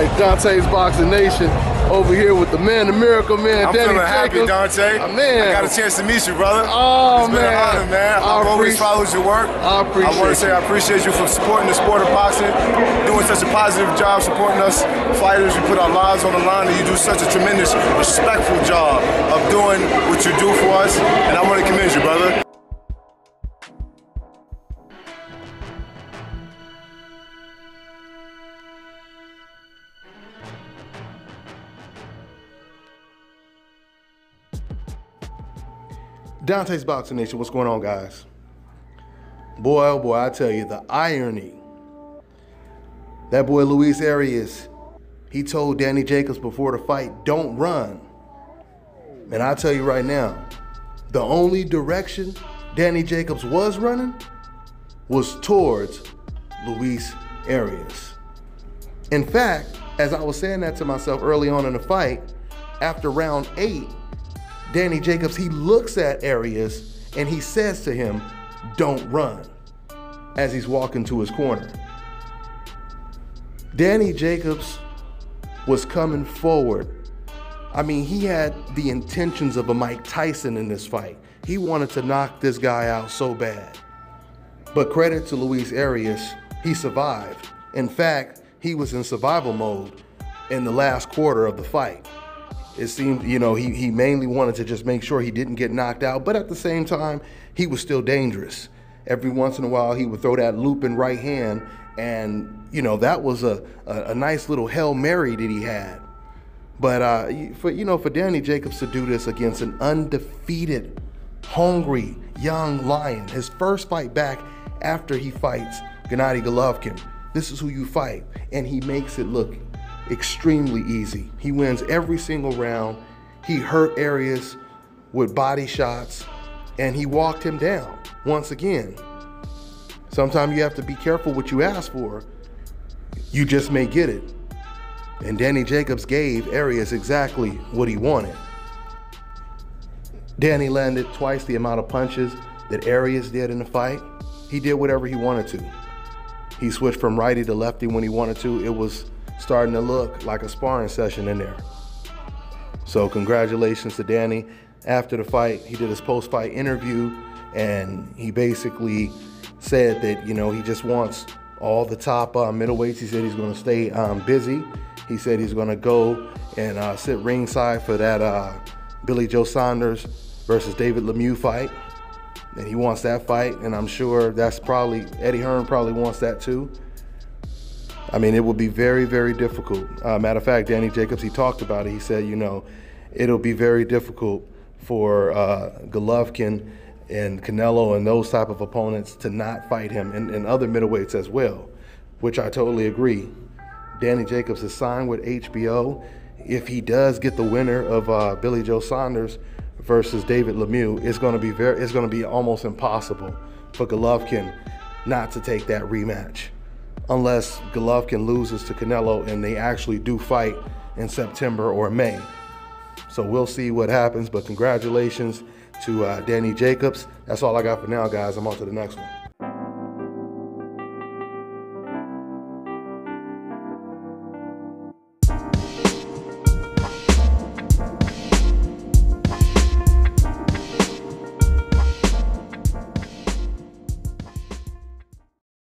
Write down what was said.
right, Dante's Boxing Nation over here with the man, the miracle man, I'm Danny feeling happy, Jacobs. Dante. Man. I got a chance to meet you, brother. Oh, it's been an honor, man. I've always followed your work. I appreciate I want to say I appreciate you for supporting the sport of boxing, doing such a positive job supporting us fighters. You put our lives on the line, and you do such a tremendous, respectful job of doing what you do for us, and I want to commend you, brother. Dante's Boxing Nation, what's going on, guys? Boy, oh boy, I tell you, the irony. That boy Luis Arias, he told Danny Jacobs before the fight, don't run. And I tell you right now, the only direction Danny Jacobs was running was towards Luis Arias. In fact, as I was saying that to myself early on in the fight, after round 8, Danny Jacobs, he looks at Arias and he says to him, don't run, as he's walking to his corner. Danny Jacobs was coming forward. I mean, he had the intentions of a Mike Tyson in this fight. He wanted to knock this guy out so bad. But credit to Luis Arias, he survived. In fact, he was in survival mode in the last quarter of the fight. It seemed, you know, he mainly wanted to just make sure he didn't get knocked out, but at the same time, he was still dangerous. Every once in a while, he would throw that looping right hand, and, you know, that was a nice little Hail Mary that he had. But, for Danny Jacobs to do this against an undefeated, hungry, young lion, his first fight back after he fights Gennady Golovkin, this is who you fight, and he makes it look extremely easy. He wins every single round. He hurt Arias with body shots, and he walked him down once again. Sometimes you have to be careful what you ask for. You just may get it. And Danny Jacobs gave Arias exactly what he wanted. Danny landed twice the amount of punches that Arias did in the fight. He did whatever he wanted to. He switched from righty to lefty when he wanted to. It was starting to look like a sparring session in there. So congratulations to Danny. After the fight, he did his post-fight interview, and he basically said that, you know, he just wants all the top middleweights. He said he's going to stay busy. He said he's going to go and sit ringside for that Billy Joe Saunders versus David Lemieux fight. And he wants that fight, and I'm sure that's probably, Eddie Hearn probably wants that too. I mean, it will be very, very difficult. Matter of fact, Danny Jacobs, he talked about it. He said, you know, it'll be very difficult for Golovkin and Canelo and those type of opponents to not fight him, and other middleweights as well, which I totally agree. Danny Jacobs is signed with HBO. If he does get the winner of Billy Joe Saunders versus David Lemieux, it's going to be almost impossible for Golovkin not to take that rematch, unless Golovkin loses to Canelo and they actually do fight in September or May. So we'll see what happens, but congratulations to Danny Jacobs. That's all I got for now, guys. I'm on to the next one.